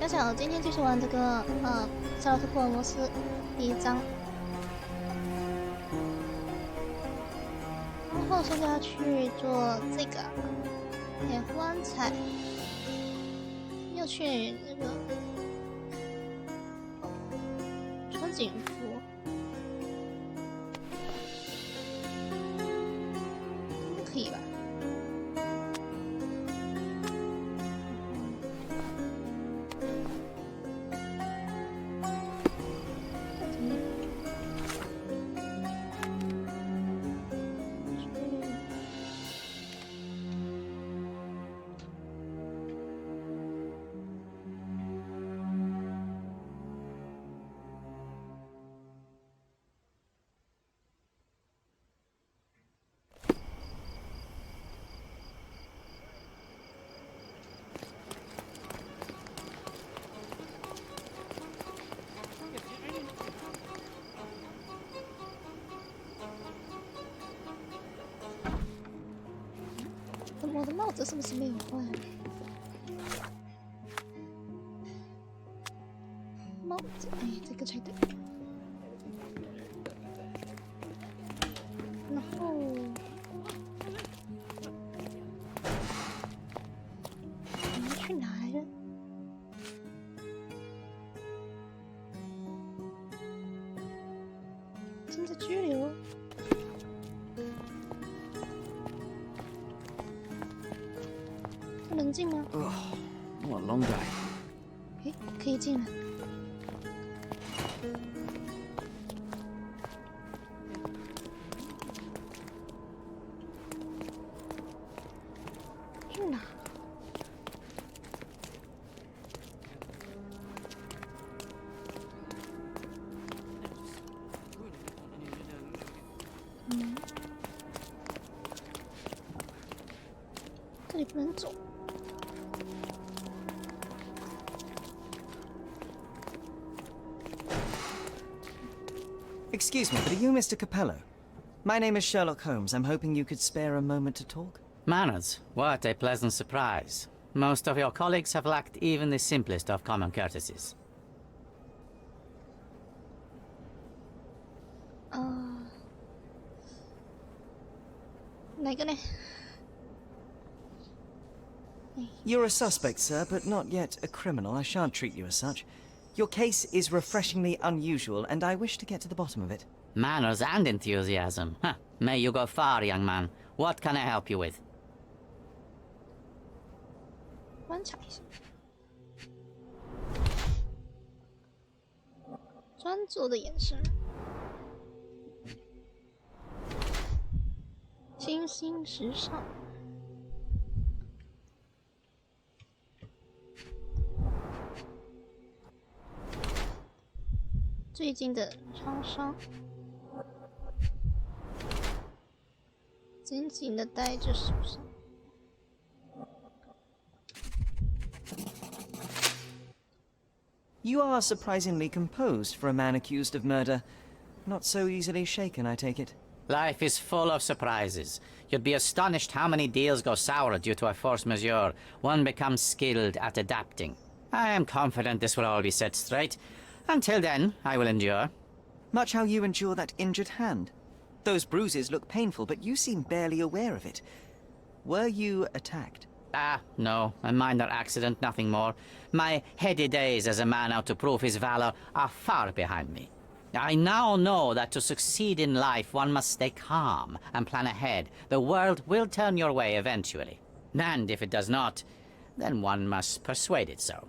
想想，我今天继续玩这个夏洛特·福尔摩斯第1章，然后现在要去做这个F湾彩，要去那个穿警服，应该可以吧？我的帽子是不是没有换？帽子，哎，这个才对。然后，我们去哪来着？正在拘留。能进吗？ What a long day. 哎，可以进来。去哪？这里不能走。Excuse me, but are you Mr. Capello? My name is Sherlock Holmes. I'm hoping you could spare a moment to talk. Manners, what a pleasant surprise. Most of your colleagues have lacked even the simplest of common courtesies. 哪个呢？ You're a suspect, sir, but not yet a criminal. I shan't treat you as such. Your case is refreshingly unusual, and I wish to get to the bottom of it. Manners and enthusiasm. Huh. May you go far, young man. What can I help you with? 观察一下，专注的眼神，清新时尚。最近的创伤，紧紧的戴着手上。You are surprisingly composed for a man accused of murder. Not so easily shaken, I take it. Life is full of surprises. You'd be astonished how many deals go sour due to a force majeure. One becomes skilled at adapting. I am confident this will all be set straight. Until then, I will endure. Much how you endure that injured hand. Those bruises look painful, but you seem barely aware of it. Were you attacked? Ah, no, a minor accident, nothing more. My heady days as a man out to prove his valor are far behind me. I now know that to succeed in life, one must stay calm and plan ahead. The world will turn your way eventually. And if it does not, then one must persuade it so.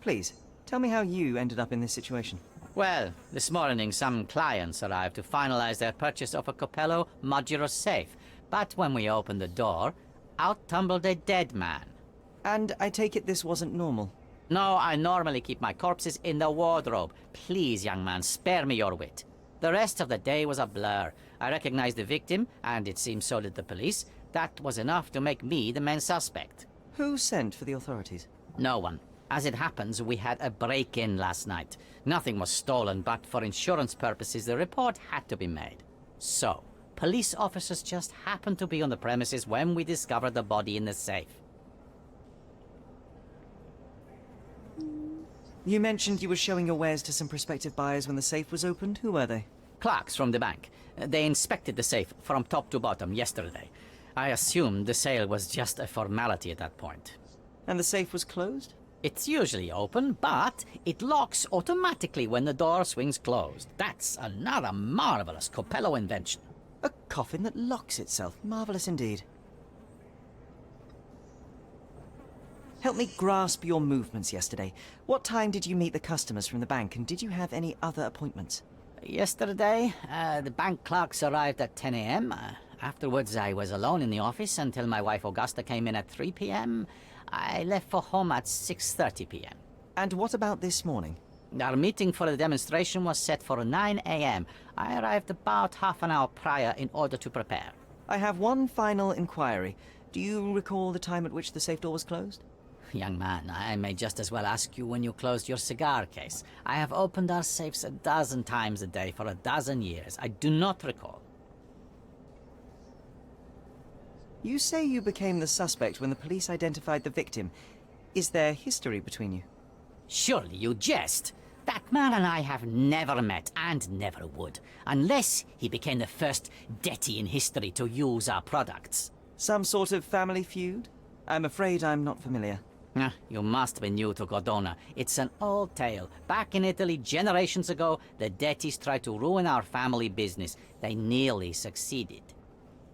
Please, tell me how you ended up in this situation. Well, this morning some clients arrived to finalize their purchase of a Capello modular safe. But when we opened the door, out tumbled a dead man. And I take it this wasn't normal. No, I normally keep my corpses in the wardrobe. Please, young man, spare me your wit. The rest of the day was a blur. I recognized the victim, and it seems so did the police. That was enough to make me the main suspect. Who sent for the authorities? No one. As it happens, we had a break-in last night. Nothing was stolen, but for insurance purposes, the report had to be made. So, police officers just happened to be on the premises when we discovered the body in the safe. You mentioned you were showing your wares to some prospective buyers when the safe was opened. Who were they? Clerks from the bank. They inspected the safe from top to bottom yesterday. I assumed the sale was just a formality at that point. And the safe was closed? It's usually open, but it locks automatically when the door swings closed. That's another marvelous Coppello invention. A coffin that locks itself. Marvelous indeed. Help me grasp your movements yesterday. What time did you meet the customers from the bank, and did you have any other appointments? Yesterday, the bank clerks arrived at 10 a.m. Afterwards, I was alone in the office until my wife Augusta came in at 3 p.m. I left for home at 6:30 p.m. And what about this morning? Our meeting for the demonstration was set for 9 a.m. I arrived about half an hour prior in order to prepare. I have one final inquiry. Do you recall the time at which the safe door was closed? Young man, I may just as well ask you when you closed your cigar case. I have opened our safes a dozen times a day for a dozen years. I do not recall. You say you became the suspect when the police identified the victim. Is there history between you? Surely you jest. That man and I have never met, and never would, unless he became the first deity in history to use our products. Some sort of family feud? I'm afraid I'm not familiar. You must be new to Cordona. It's an old tale. Back in Italy, generations ago, the Dettis tried to ruin our family business. They nearly succeeded.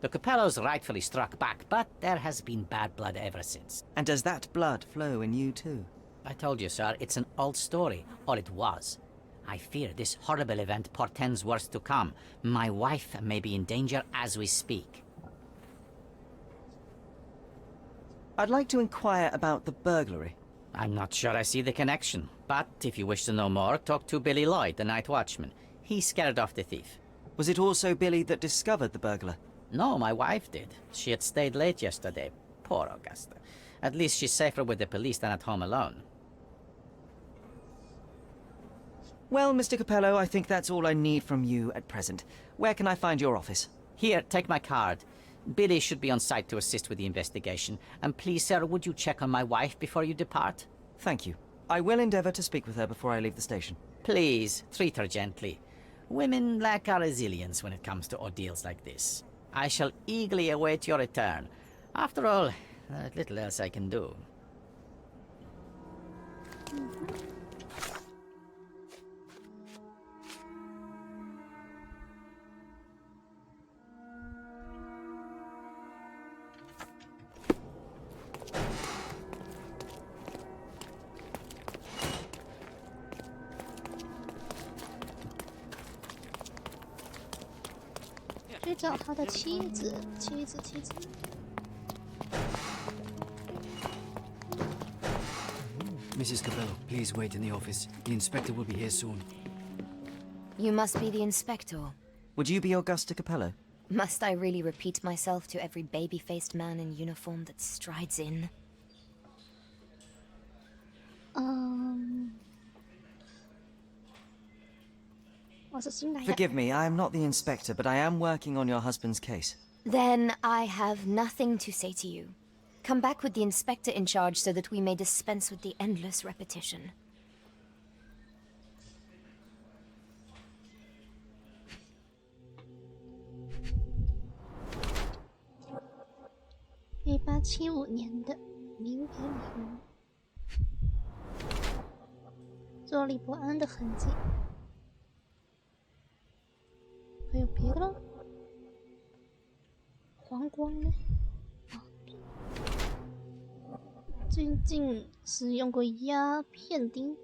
The Capellos rightfully struck back, but there has been bad blood ever since. And does that blood flow in you too? I told you, sir, it's an old story, or it was. I fear this horrible event portends worse to come. My wife may be in danger as we speak. I'd like to inquire about the burglary. I'm not sure I see the connection, but if you wish to know more, talk to Billy Lloyd, the night watchman. He scared off the thief. Was it also Billy that discovered the burglar? No, my wife did. She had stayed late yesterday. Poor Augusta. At least she's safer with the police than at home alone. Well, Mr. Coppello, I think that's all I need from you at present. Where can I find your office? Here, take my card. Billy should be on site to assist with the investigation. And please, sir, would you check on my wife before you depart? Thank you. I will endeavor to speak with her before I leave the station. Please, treat her gently. Women lack our resilience when it comes to ordeals like this. I shall eagerly await your return. After all, there's little else I can do. Mm-hmm. 去找他的妻子。Mrs. Coppello, please wait in the office. The inspector will be here soon. You must be the inspector. Would you be Augusta Coppello? Must I really repeat myself to every baby-faced man in uniform that strides in? Forgive me, I am not the inspector, but I am working on your husband's case. Then I have nothing to say to you. Come back with the inspector in charge so that we may dispense with the endless repetition.1875年的名牌礼物，坐立不安的痕迹。还有别的了？黄光呢？啊，最近使用过鸦片钉。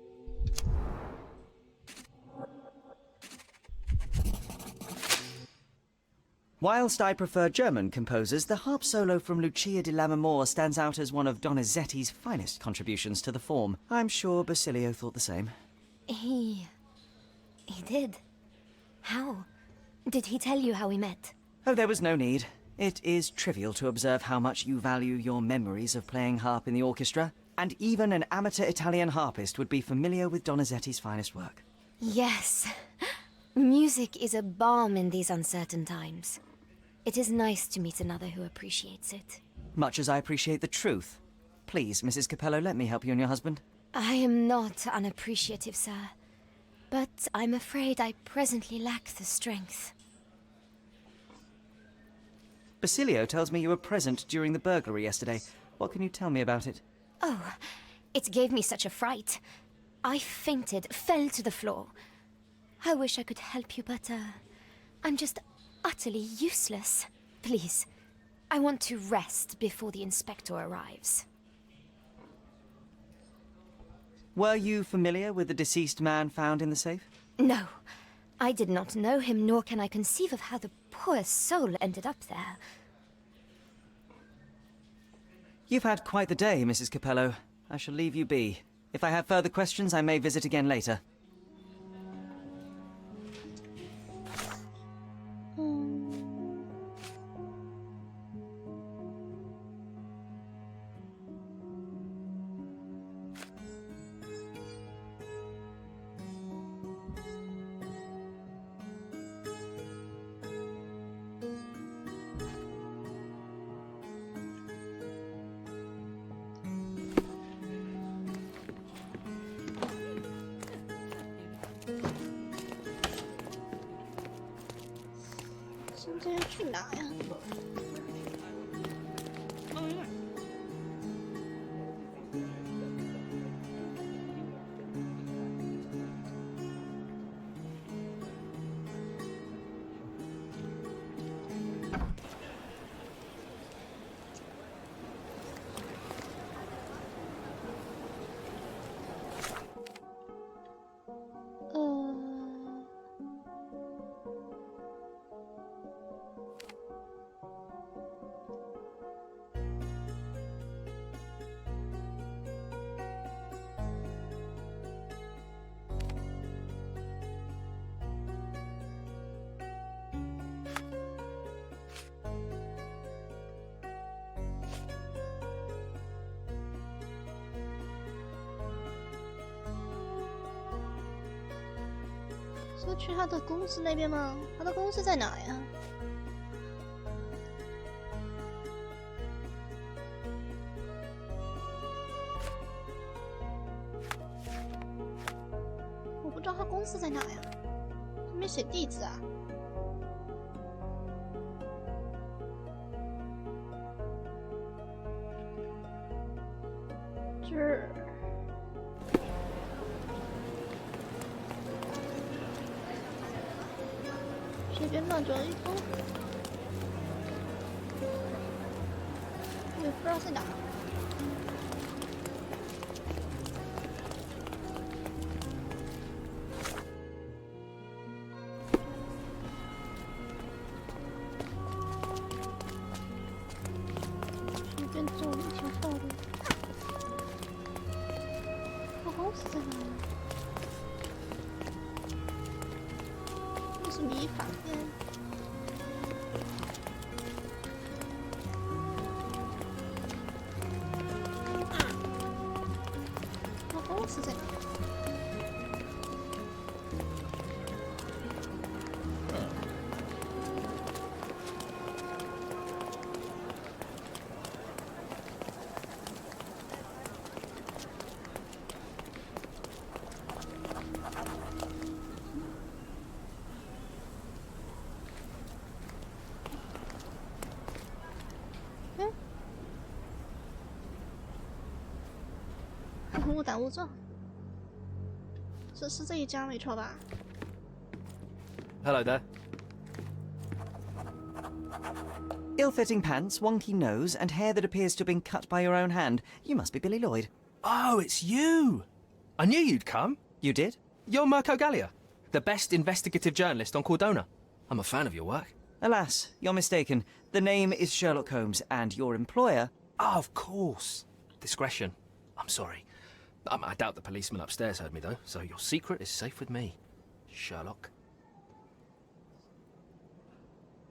Whilst I prefer German composers, the harp solo from Lucia di Lammermoor stands out as one of Donizetti's finest contributions to the form. I'm sure Basilio thought the same. He did. How? Did he tell you how we met? Oh, there was no need. It is trivial to observe how much you value your memories of playing harp in the orchestra, and even an amateur Italian harpist would be familiar with Donizetti's finest work. Yes. Music is a balm in these uncertain times. It is nice to meet another who appreciates it. Much as I appreciate the truth. Please, Mrs. Coppello, let me help you and your husband. I am not unappreciative, sir. But I'm afraid I presently lack the strength. Basilio tells me you were present during the burglary yesterday. What can you tell me about it? Oh, it gave me such a fright. I fainted, fell to the floor. I wish I could help you, but, I'm just utterly useless. Please, I want to rest before the inspector arrives. Were you familiar with the deceased man found in the safe? No, I did not know him, nor can I conceive of how the poor soul ended up there. You've had quite the day, Mrs. Capello. I shall leave you be. If I have further questions, I may visit again later.现在要去哪呀？是要去他的公司那边吗？他的公司在哪呀？我不知道他公司在哪呀，他没写地址啊。这儿。随便乱转一通，我也不知道在哪。随便走一条道路，他公司在哪里？这是米法店。他公司在哪？误打误撞，是这一家没错吧 Hello there. Ill-fitting pants, wonky nose, and hair that appears to have been cut by your own hand. You must be Billy Lloyd. Oh, it's you! I knew you'd come. You did? You're Mirko Gallia, the best investigative journalist on Cordona. I'm a fan of your work. Alas, you're mistaken. The name is Sherlock Holmes, and your employer... Oh, of course. Discretion. I'm sorry. I doubt the policeman upstairs heard me, though, so your secret is safe with me, Sherlock.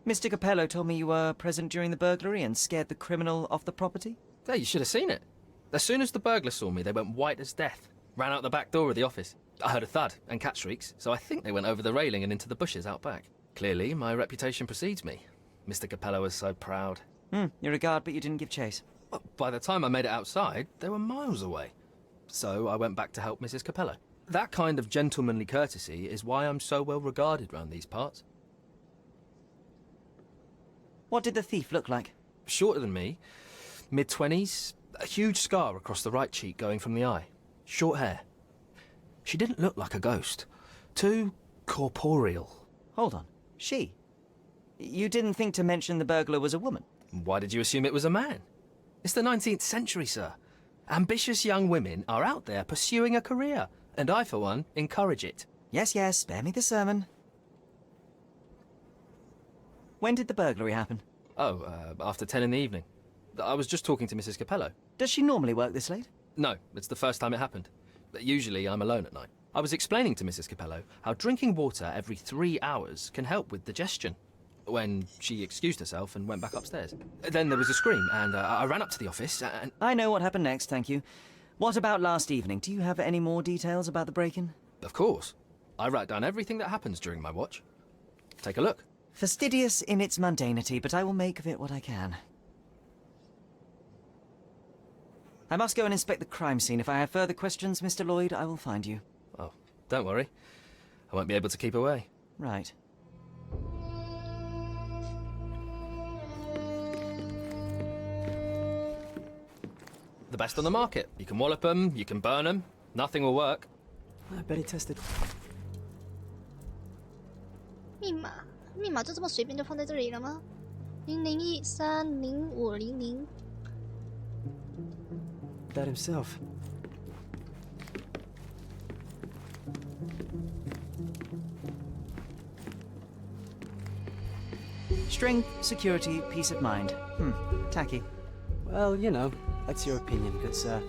Mr. Capello told me you were present during the burglary and scared the criminal off the property? Yeah, you should have seen it. As soon as the burglars saw me, they went white as death. Ran out the back door of the office. I heard a thud and cat shrieks, so I think they went over the railing and into the bushes out back. Clearly, my reputation precedes me. Mr. Capello was so proud. You're a guard, but you didn't give chase. Well, by the time I made it outside, they were miles away. so I went back to help Mrs. Capello. That kind of gentlemanly courtesy is why I'm so well regarded round these parts. What did the thief look like? Shorter than me, mid-20s, a huge scar across the right cheek going from the eye. Short hair. She didn't look like a ghost. Too corporeal. Hold on. She? You didn't think to mention the burglar was a woman? Why did you assume it was a man? It's the 19th century, sir. Ambitious young women are out there pursuing a career, and I, for one, encourage it. Yes, yes, spare me the sermon. When did the burglary happen? Oh, after 10 in the evening. I was just talking to Mrs. Capello. Does she normally work this late? No, it's the first time it happened. Usually I'm alone at night. I was explaining to Mrs. Capello how drinking water every 3 hours can help with digestion, when she excused herself and went back upstairs. Then there was a scream, and I ran up to the office, and... I know what happened next, thank you. What about last evening? Do you have any more details about the break-in? Of course. I write down everything that happens during my watch. Take a look. Fastidious in its mundanity, but I will make of it what I can. I must go and inspect the crime scene. If I have further questions, Mr. Lloyd, I will find you. Oh, don't worry. I won't be able to keep away. Right. The best on the market. You can wallop them, you can burn them. Nothing will work. I bet he tested. 密码就这么随便就放在这里了吗？00130500。That himself. Strength, security, peace of mind. Tacky. Well, you know, that's your opinion, good sir.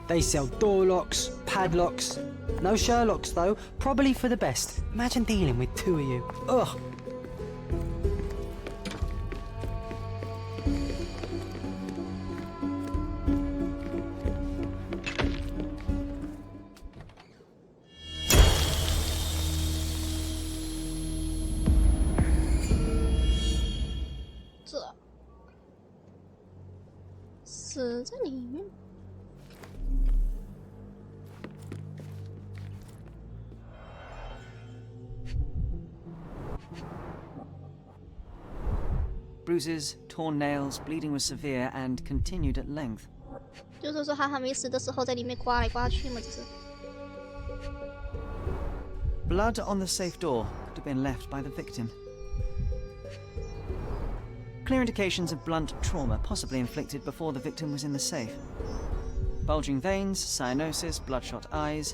They sell door locks, padlocks. No Sherlocks, though. Probably for the best. Imagine dealing with two of you. Ugh.这死在里面。Bruises, torn nails, bleeding was severe and continued at length. 就是说他还没死的时候，在里面刮来刮去嘛，只是。Blood on the safe door could have been left by the victim. Clear indications of blunt trauma, possibly inflicted before the victim was in the safe. Bulging veins, cyanosis, bloodshot eyes,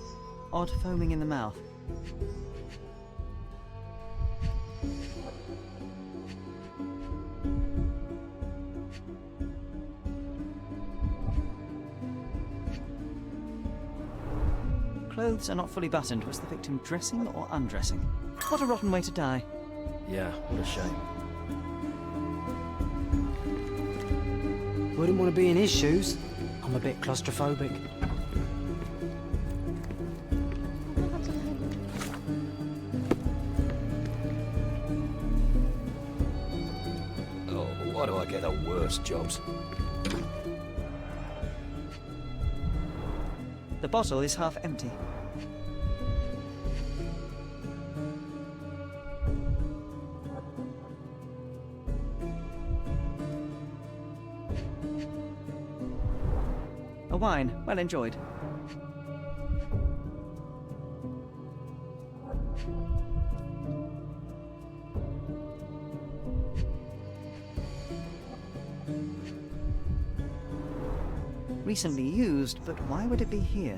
odd foaming in the mouth. Clothes are not fully buttoned. Was the victim dressing or undressing? What a rotten way to die. Yeah, what a shame. Wouldn't want to be in his shoes. I'm a bit claustrophobic. Oh, why do I get the worst jobs? The bottle is half empty. A wine, well enjoyed. Recently used, but why would it be here?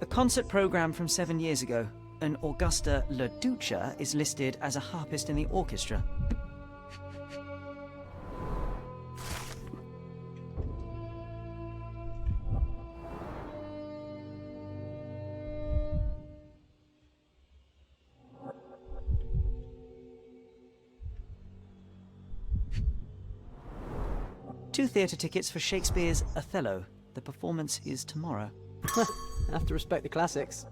A concert program from 7 years ago. An Augusta La Duca is listed as a harpist in the orchestra. 2 theatre tickets for Shakespeare's Othello. The performance is tomorrow. Have to respect the classics.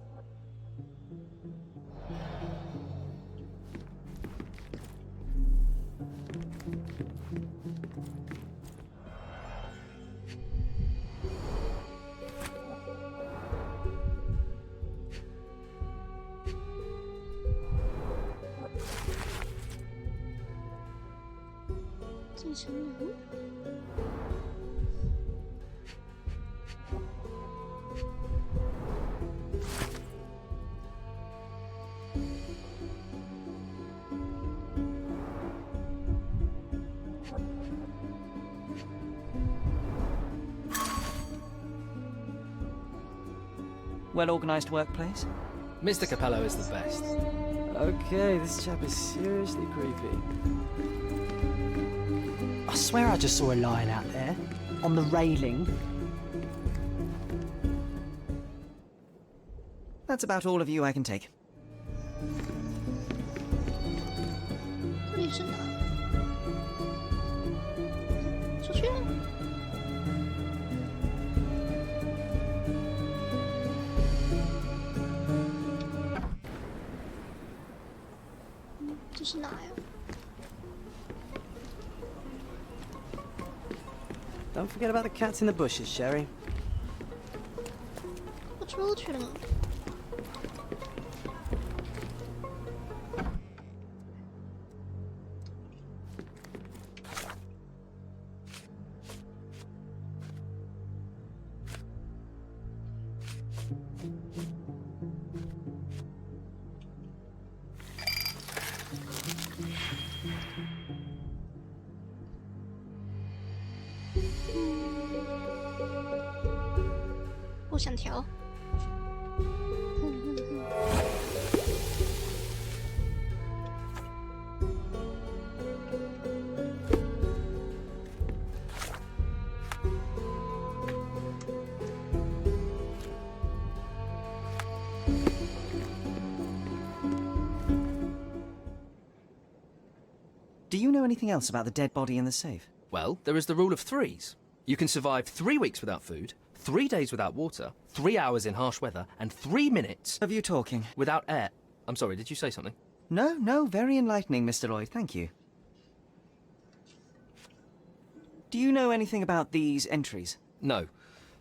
Well-organised workplace? Mr. Capello is the best. Okay, this chap is seriously creepy. I swear I just saw a lion out there, on the railing. That's about all of you I can take. 这里是哪？出去。这是哪呀？ Don't forget about the cats in the bushes, Sherry. 我出去了吗？不想调。Do you know anything else about the dead body in the safe? Well, there is the rule of threes. You can survive 3 weeks without food, 3 days without water, 3 hours in harsh weather, and 3 minutes Of you talking? without air. I'm sorry, did you say something? No, very enlightening, Mr. Lloyd, thank you. Do you know anything about these entries? No.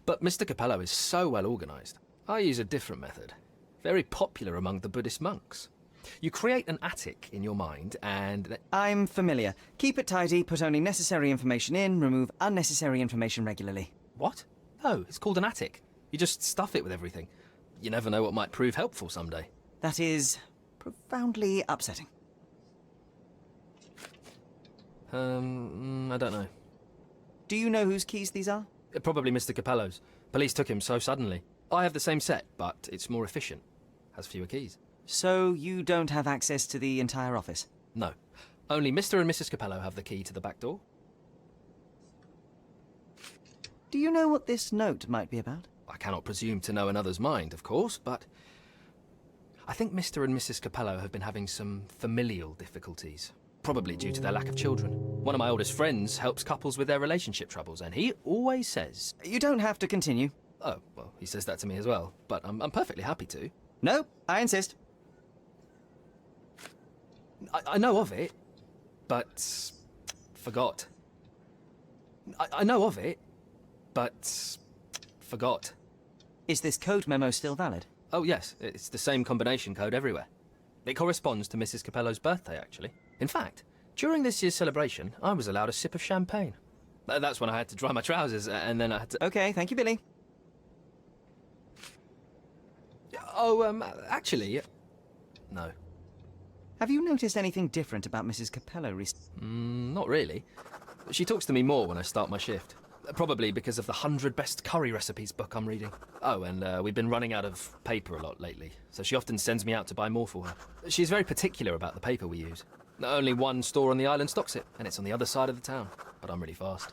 But Mr. Capello is so well organised. I use a different method. Very popular among the Buddhist monks. You create an attic in your mind and... I'm familiar. Keep it tidy, put only necessary information in, remove unnecessary information regularly. What? No, it's called an attic. You just stuff it with everything. You never know what might prove helpful someday. That is profoundly upsetting. I don't know. Do you know whose keys these are? Probably Mr. Capello's. Police took him so suddenly. I have the same set, but it's more efficient. Has fewer keys. So you don't have access to the entire office? No. Only Mr. and Mrs. Capello have the key to the back door. Do you know what this note might be about? I cannot presume to know another's mind, of course, but... I think Mr. and Mrs. Capello have been having some familial difficulties. Probably due to their lack of children. One of my oldest friends helps couples with their relationship troubles, and he always says... You don't have to continue. Oh, well, he says that to me as well, but I'm perfectly happy to. No, I insist. I know of it, but... forgot. I know of it, but... forgot. Is this code memo still valid? Oh, yes, it's the same combination code everywhere. It corresponds to Mrs. Capello's birthday, actually. In fact, during this year's celebration, I was allowed a sip of champagne. That's when I had to dry my trousers, and then I had to... Okay, thank you, Billy. Oh, actually... no. Have you noticed anything different about Mrs. Capello recently? Not really. She talks to me more when I start my shift. Probably because of the 100 Best Curry Recipes book I'm reading. Oh, and we've been running out of paper a lot lately, so she often sends me out to buy more for her. She's very particular about the paper we use. Only one store on the island stocks it, and it's on the other side of the town. But I'm really fast.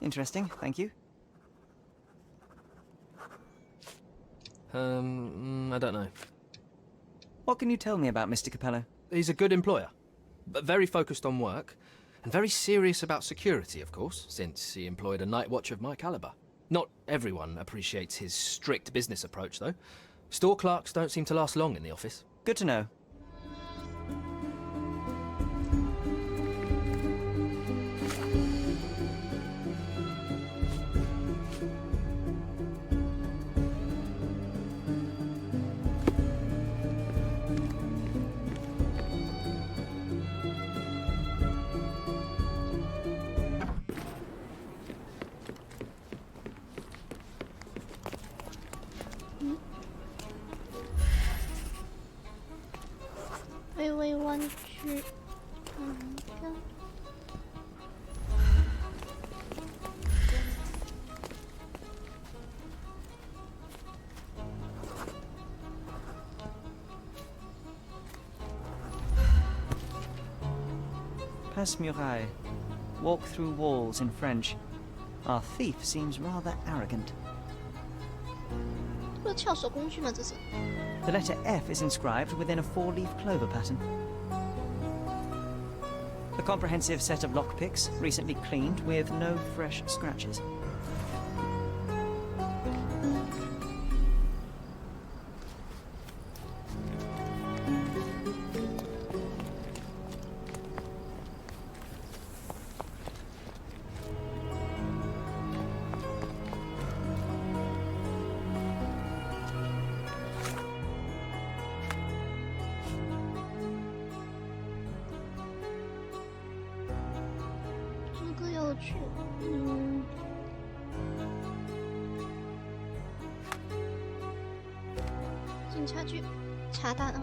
Interesting, thank you. I don't know. What can you tell me about Mr. Capello? He's a good employer, but very focused on work, And very serious about security, of course, since he employed a night watch of my caliber. Not everyone appreciates his strict business approach, though. Store clerks don't seem to last long in the office. Good to know.微微弯曲，看。Passe muraille. Walk through walls in French. Our thief seems rather arrogant. 这不是撬手工具吗？这是。 The letter F is inscribed within a four-leaf clover pattern. A comprehensive set of lockpicks, recently cleaned with no fresh scratches.警察局查档案。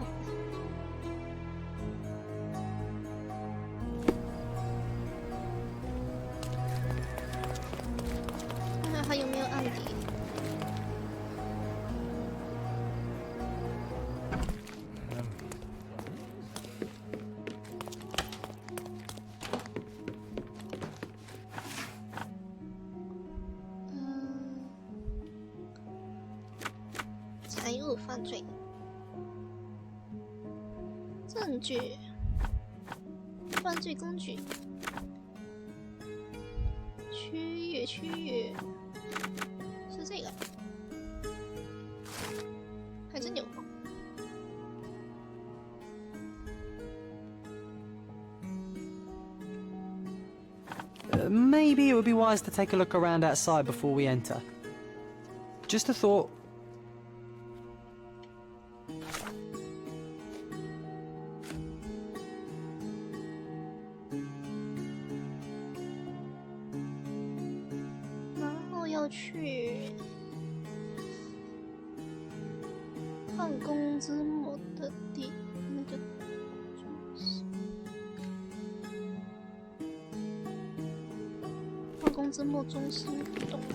看看还有没有案底。财务犯罪证据、犯罪工具、区域是这个，还真有。Maybe it would be wise to take a look around outside before we enter. Just a thought.去办公之母的地那个办公之母中心，不懂了。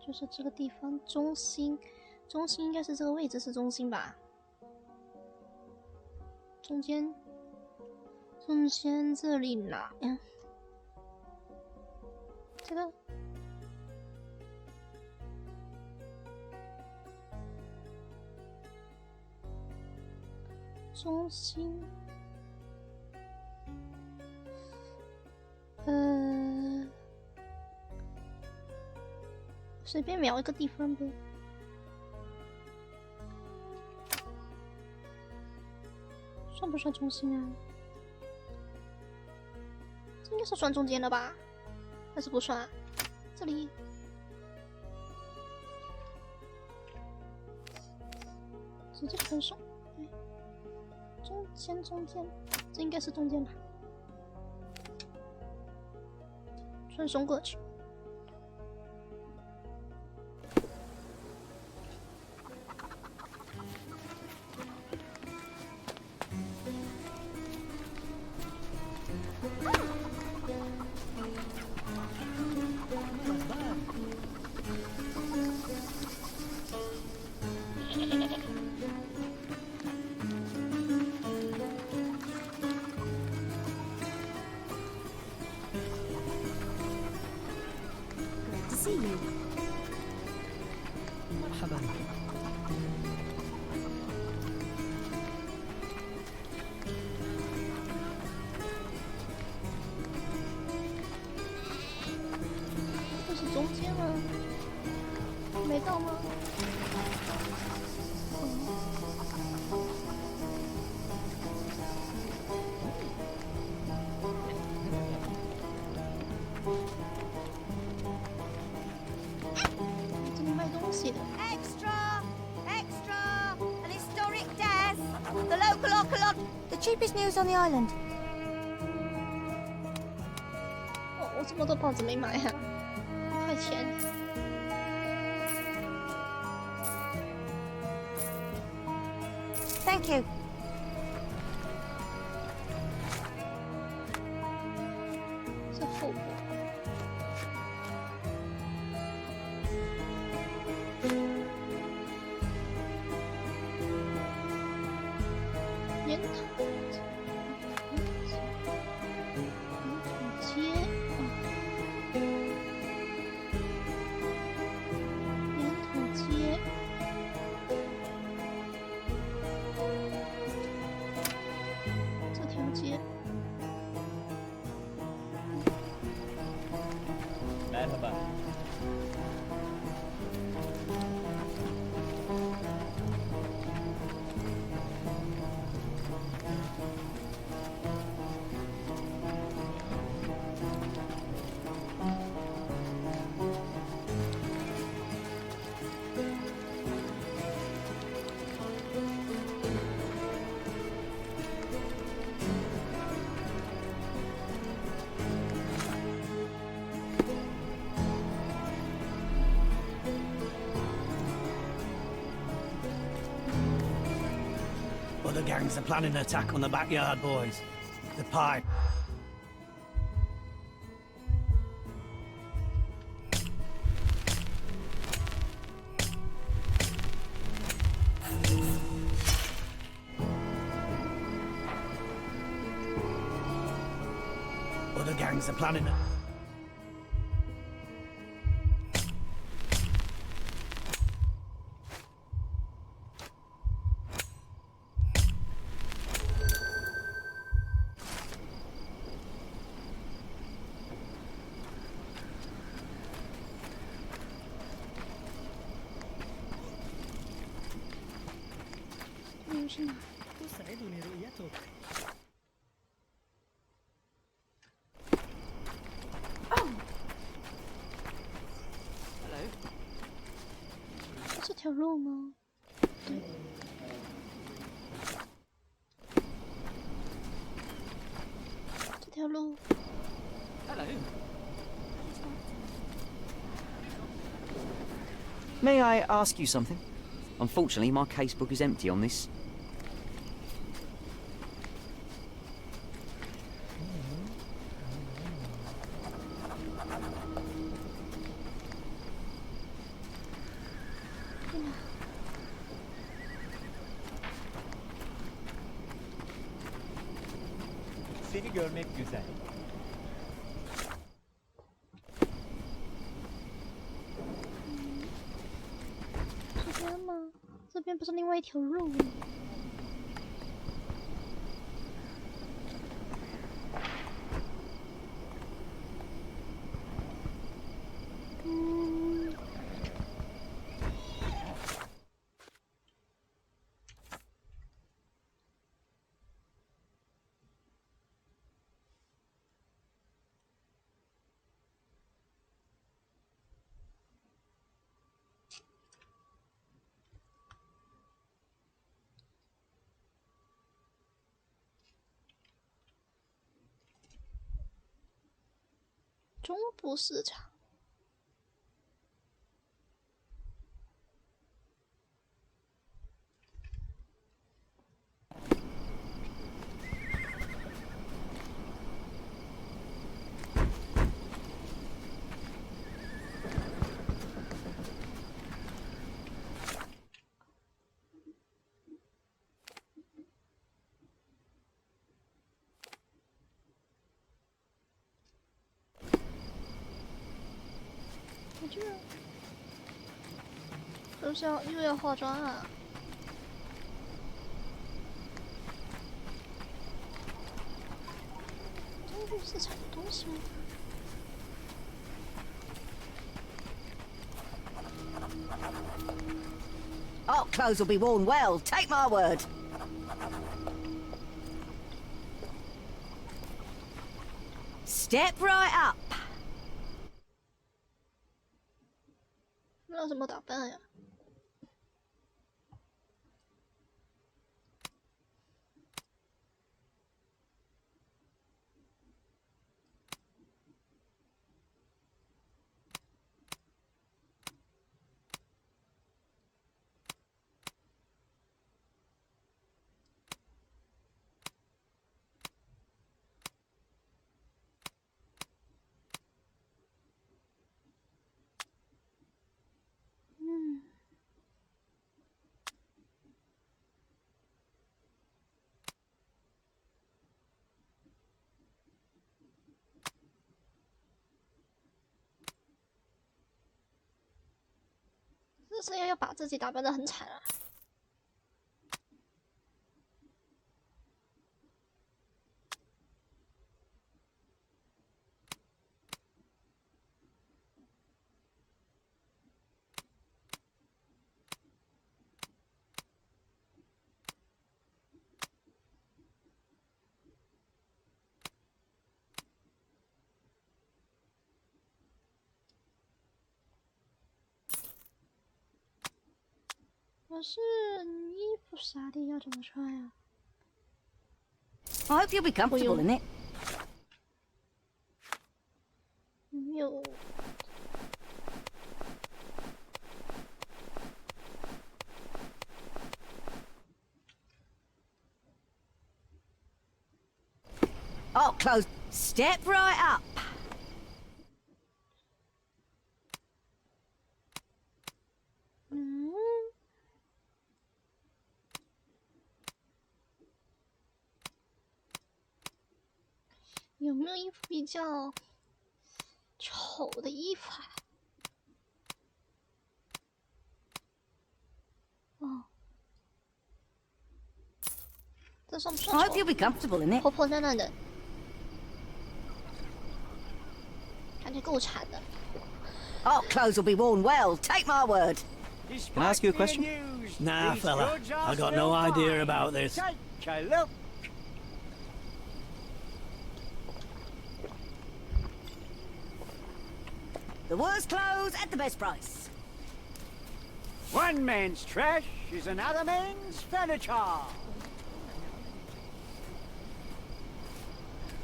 就是这个地方中心，中心应该是这个位置是中心吧？中间这里哪呀？这个中心，随便瞄一个地方呗。算不算中心啊？这应该是算中间了吧？还是不算啊？这里直接传送，对，中间，这应该是中间吧？传送过去。see you. مرحبا. 这是中间吗？没到吗？这里卖东西的。 Extra! Extra! An historic death! The local occolot! The cheapest news on the island. 哦，我这么多报纸没买啊，1块钱。 Thank you. 是复活。烟头街，烟头街。 这条街， merhaba. Other gangs are planning an attack on the backyard, boys. The pie. Other gangs are planning it. تسعدني رؤيتك. 这条路吗？对。这条路。 May I ask you something? Unfortunately, my casebook is empty on this. Seni görmek güzel. 这边吗？这边不是另外一条路吗？中部市场。我这是不是又要化妆啊？中部市场的东西吗？ Our clothes will be worn well, take my word. Step right up. 那怎么打扮呀？这是要把自己打扮得很惨啊！可是衣服啥的要怎么穿呀？ I hope you'll be comfortable in it. 没有。Our clothes. Step right up. 嗯。有没有衣服比较丑的衣服啊？哦，这算不 I 算 hope you'll be comfortable in it. 破破烂烂的，感觉够惨的。 Our clothes will be worn well, take my word. Can I ask you a question? Nah, fella. I got no idea about this. Take a look. The worst clothes at the best price. One man's trash is another man's furniture.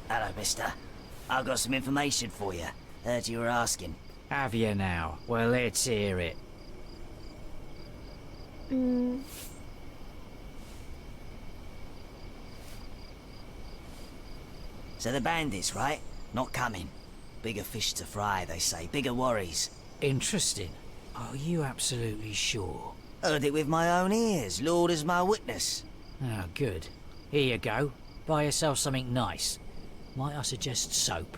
Hello, mister. I've got some information for you. Heard you were asking. Have you now? Well, let's hear it. 嗯， So the bandits, right? Not coming. Bigger fish to fry, they say. Bigger worries. Interesting. Are you absolutely sure? Heard it with my own ears. Lord is my witness. Oh, good. Here you go. Buy yourself something nice. Might I suggest soap?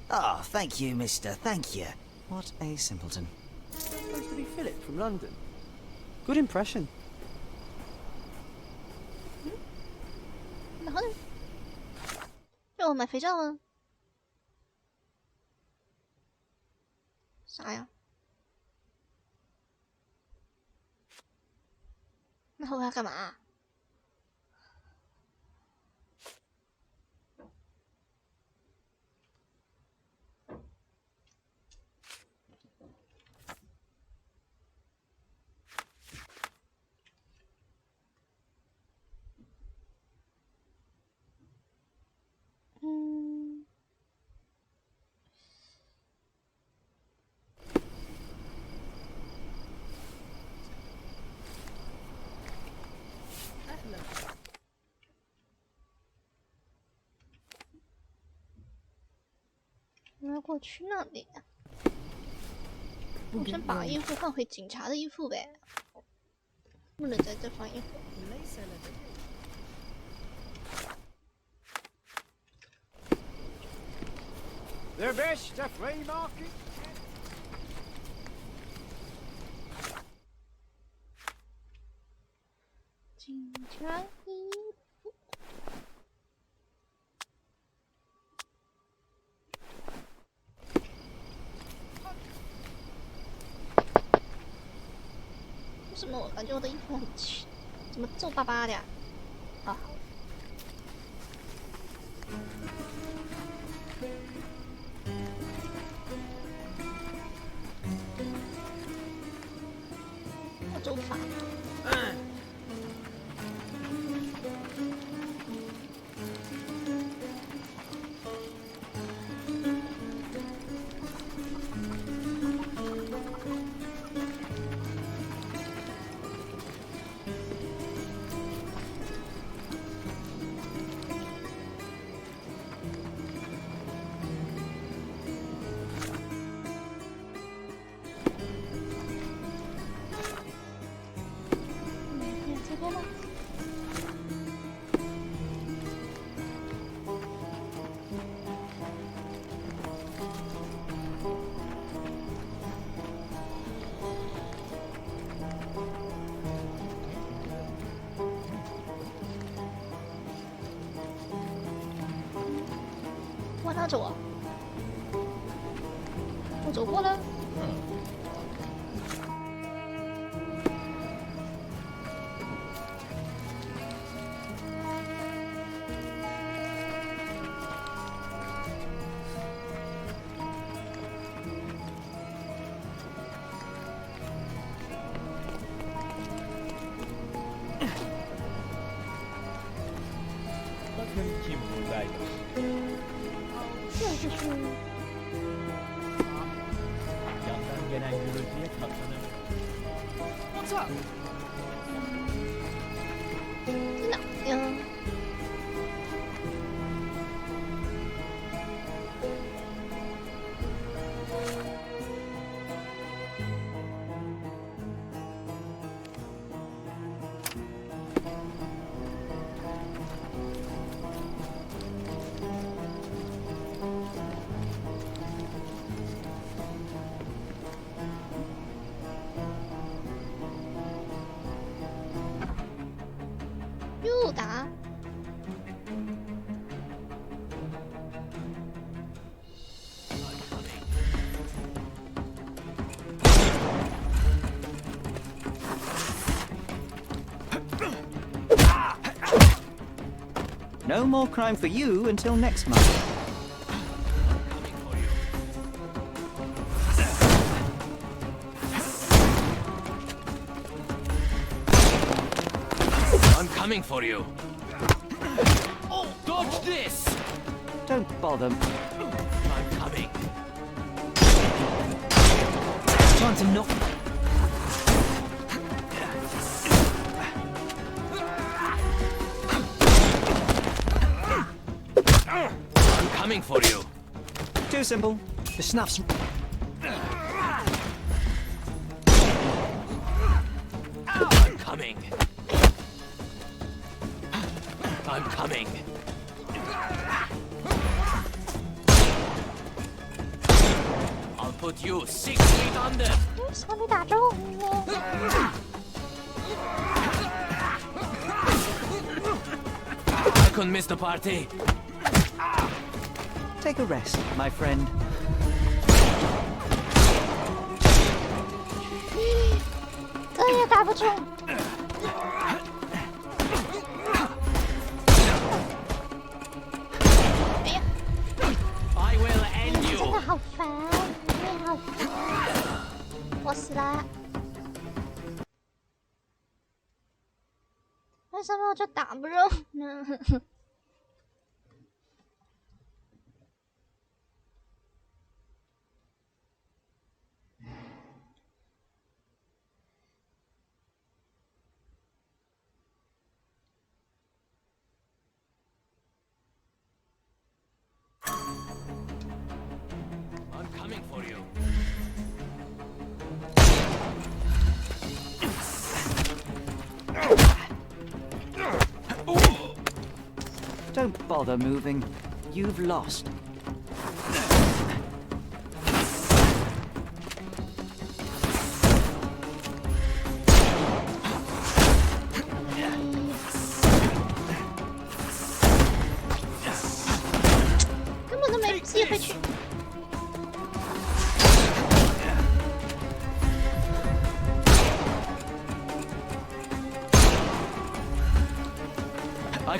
Ah, thank you, mister. Thank you. What a simpleton. Supposed to be Philip from London. Good impression. 然后呢？让我买肥皂吗？啥呀？那我要干嘛？嗯。 我要过去那里。我先把衣服换回警察的衣服呗，不能在这放衣服。The best of flea market 么我感觉我的衣服很轻，怎么皱巴巴的呀？啊，要走反。这边呢？往哪走啊？我走过了。这就是哪呀？又打？ No more crime for you until next month. I'm coming for you. Oh, dodge this! Don't bother. I'm coming. Trying to knock. I'm coming for you. Too simple. The snuff's. I'm coming. I'm coming. I'll put you 6 feet under. 还没打中我。 I couldn't miss the party. Take a rest, my friend. 这也打不中。哎呀， I will end 真的 you. 好烦，你好烦，我死了。为什么我就打不中呢？I'm coming for you. Don't bother moving. You've lost.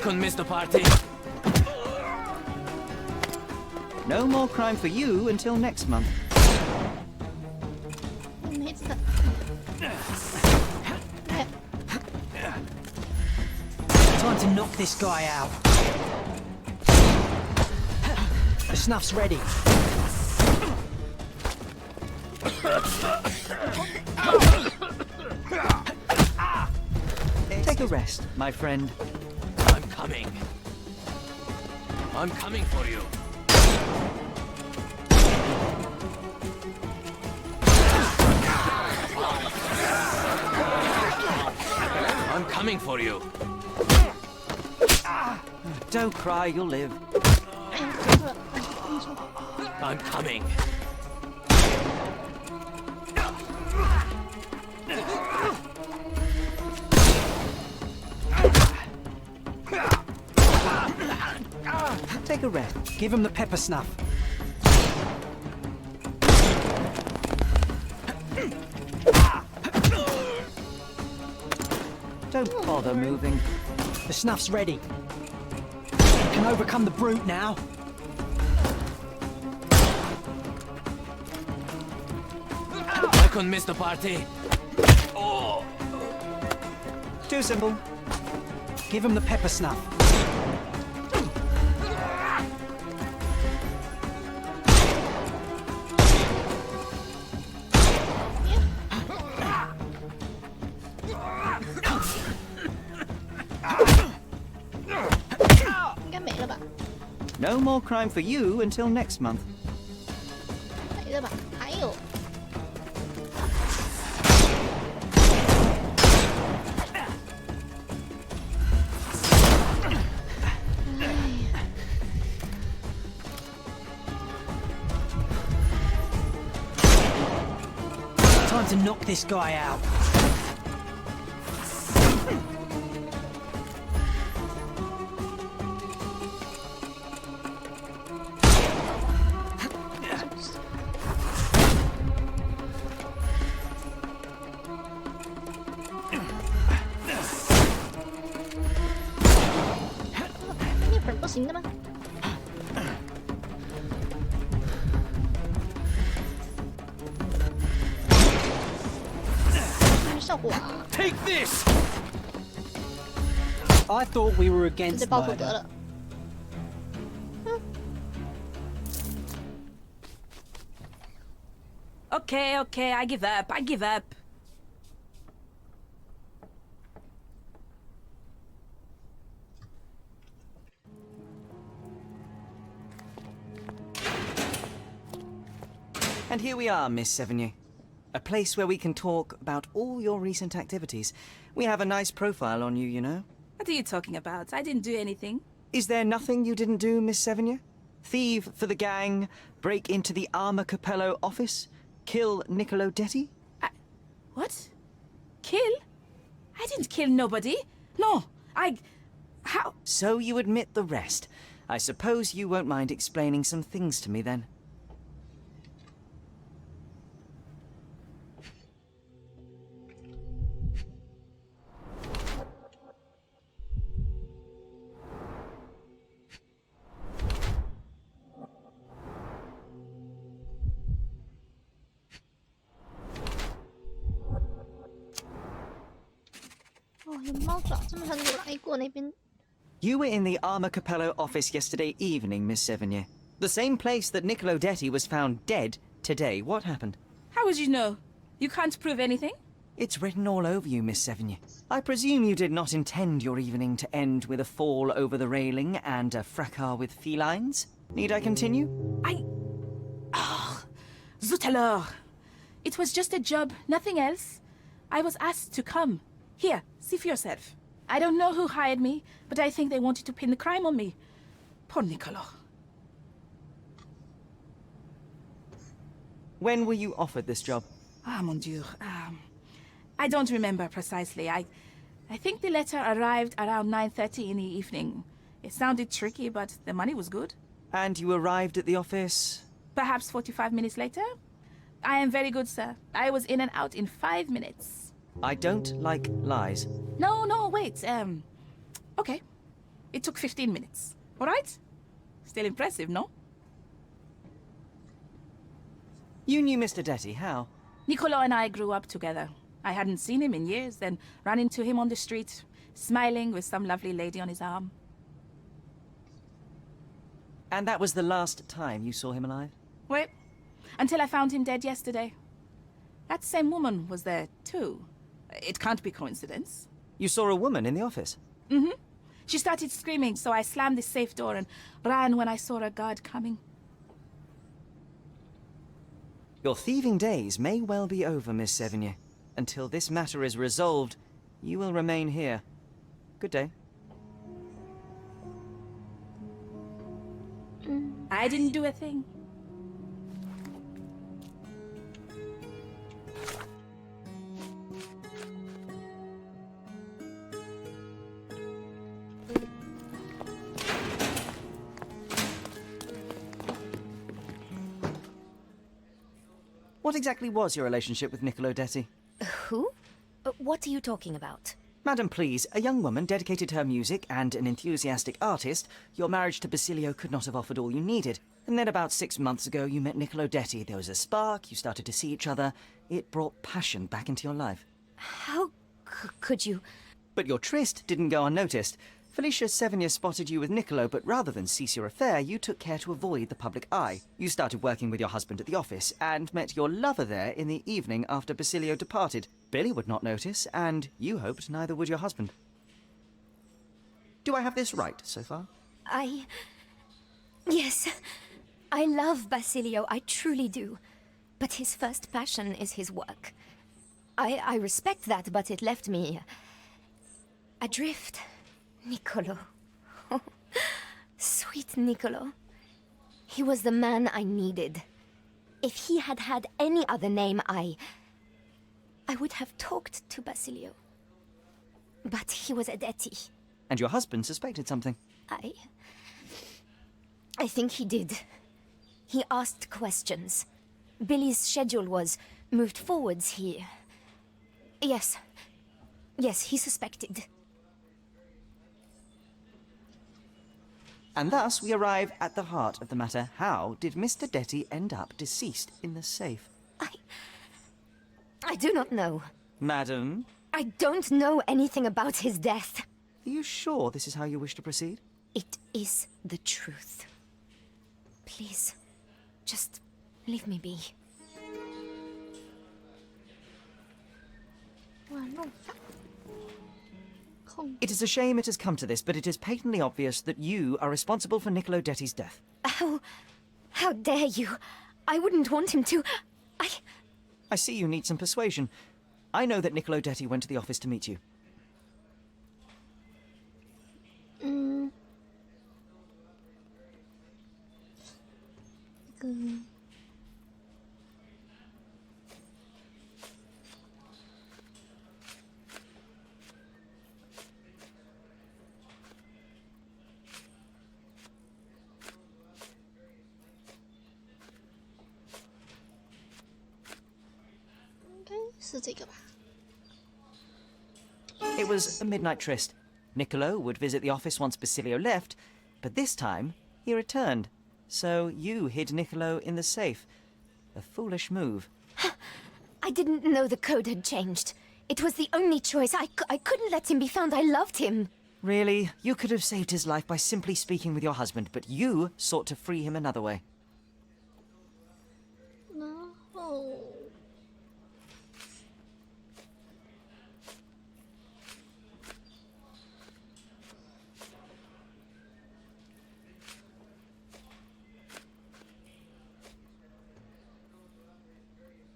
couldn't miss the party. No more crime for you until next month. 没子弹。哎 Time to knock this guy out. The snuff's ready. Take a rest, my friend. I'm coming. I'm coming for you. I'm coming for you. Don't cry, you'll live. 哎呀，走错了，你说。 I'm coming. Take a rest. Give him the pepper snuff. Don't bother moving. The snuff's ready. You can overcome the brute now. I couldn't miss the party. Oh. Too simple. Give him the pepper snuff. No more crime for you until next month. 没了吧？还有。Time to knock this guy out. Take this! I thought we were 直 against 接报复得 murder. 了。 Okay, okay, I give up, I give up. And here we are, Miss Sevigny. A place where we can talk about all your recent activities. We have a nice profile on you, you know. What are you talking about? I didn't do anything. Is there nothing you didn't do, Miss Sevigny? Thieve for the gang, break into the Armor Capello office, kill Niccolo Detti? What? Kill? I didn't kill nobody. No, how? So you admit the rest. I suppose you won't mind explaining some things to me then. You were in the Armor Capello office yesterday evening, Miss Sevigny. The same place that Niccolo Detti was found dead today. What happened? How would you know? You can't prove anything? It's written all over you, Miss Sevigny. I presume you did not intend your evening to end with a fall over the railing and a fracas with felines? Need I continue? Zut alors! It was just a job, nothing else. I was asked to come. Here, see for yourself. I don't know who hired me, but I think they wanted to pin the crime on me. Poor Niccolo. When were you offered this job? Ah, mon Dieu. I don't remember precisely. I think the letter arrived around 9:30 in the evening. It sounded tricky, but the money was good. And you arrived at the office? Perhaps 45 minutes later? I am very good, sir. I was in and out in 5 minutes. I don't like lies. No, wait. Okay. It took 15 minutes. All right? Still impressive, no? You knew Mr. Detti, how? Niccolo and I grew up together. I hadn't seen him in years, then ran into him on the street, smiling with some lovely lady on his arm. And that was the last time you saw him alive? Well, until I found him dead yesterday. That same woman was there, too. It can't be coincidence. You saw a woman in the office? Mm-hmm. She started screaming, so I slammed the safe door and ran when I saw a guard coming. Your thieving days may well be over, Miss Sevigny. Until this matter is resolved, you will remain here. Good day. I didn't do a thing. What exactly was your relationship with Niccolo Detti? Who? What are you talking about? Madam, please, a young woman dedicated to her music and an enthusiastic artist, your marriage to Basilio could not have offered all you needed. And then about 6 months ago, you met Niccolo Detti. There was a spark, you started to see each other. It brought passion back into your life. How could you... But your tryst didn't go unnoticed. Felicia Sevigny spotted you with Niccolo, but rather than cease your affair, you took care to avoid the public eye. You started working with your husband at the office, and met your lover there in the evening after Basilio departed. Billy would not notice, and you hoped neither would your husband. Do I have this right so far? Yes. I love Basilio, I truly do. But his first passion is his work. I respect that, but it left me... adrift. Niccolo. Oh, sweet Niccolo. He was the man I needed. If he had had any other name, I would have talked to Basilio. But he was a Detti. And your husband suspected something? I think he did. He asked questions. Billy's schedule was moved forwards here. Yes, he suspected. And thus we arrive at the heart of the matter. How did Mr. Detti end up deceased in the safe? I do not know. Madam? I don't know anything about his death. Are you sure this is how you wish to proceed? It is the truth. Please, just leave me be. It is a shame it has come to this, but it is patently obvious that you are responsible for Niccolo Detti's death. How dare you? I wouldn't want him to. I see you need some persuasion. I know that Niccolo Detti went to the office to meet you. It was a midnight tryst. Niccolo would visit the office once Basilio left, but this time he returned. So you hid Niccolo in the safe. A foolish move. I didn't know the code had changed. It was the only choice. I couldn't let him be found. I loved him. Really? You could have saved his life by simply speaking with your husband, but you sought to free him another way. No.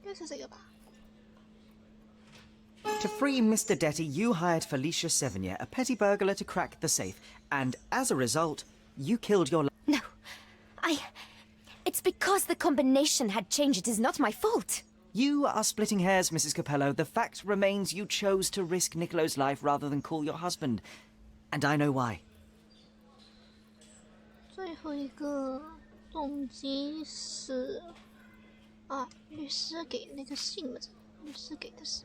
应该是这个吧。 To free Mr. Detti, you hired Felicia Sevigny, a petty burglar, to crack the safe. And as a result, you killed your... No. It's because the combination had changed. It is not my fault. You are splitting hairs, Mrs. Capello. The fact remains you chose to risk Niccolo's life rather than call your husband. And I know why. 最后一个动机是律师给那个信嘛，律师给的是。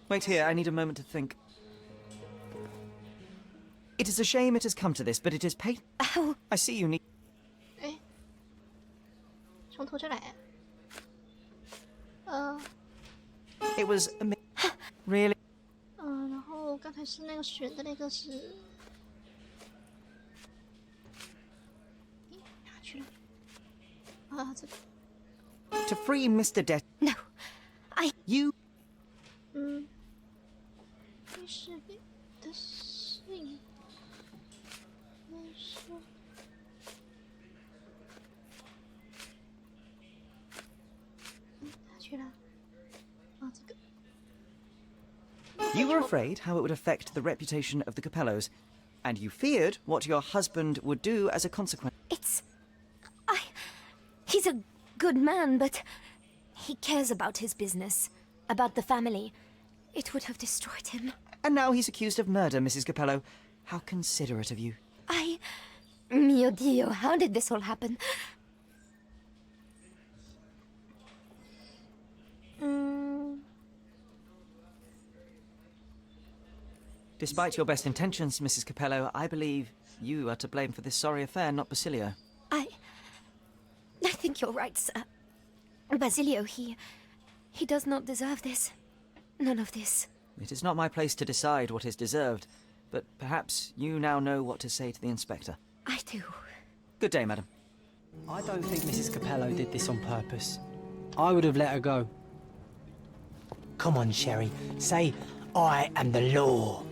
I Wait here, I need a moment to think. It is a shame it has come to this, but it is Oh. I see you need... 哎，从头再来。It was really... 然后刚才是那个选的那个是，哪去了？啊，这个。To free Mr. No, I... You... 律师给的信，那是。哪去了？啊，这个。 You were afraid how it would affect the reputation of the Capellos, and you feared what your husband would do as a consequence. He's a good man, but he cares about his business, about the family. It would have destroyed him. And now he's accused of murder, Mrs. Capello. How considerate of you. Mio Dio, how did this all happen? Despite your best intentions, Mrs. Capello, I believe you are to blame for this sorry affair, not Basilio. I think you're right, sir. Basilio, he does not deserve this. None of this. It is not my place to decide what is deserved, but perhaps you now know what to say to the inspector. I do. Good day, madam. I don't think Mrs. Capello did this on purpose. I would have let her go. Come on, Sherry. Say, I am the law.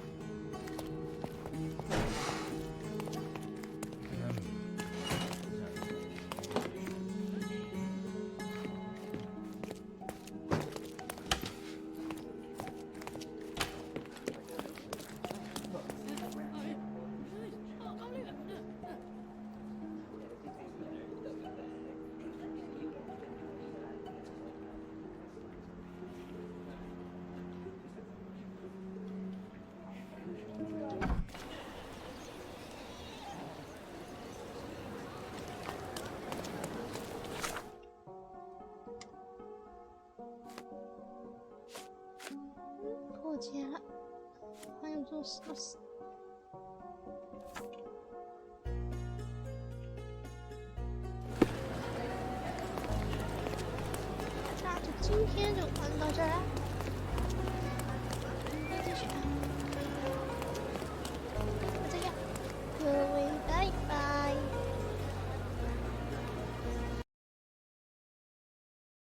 那就今天就玩到这儿。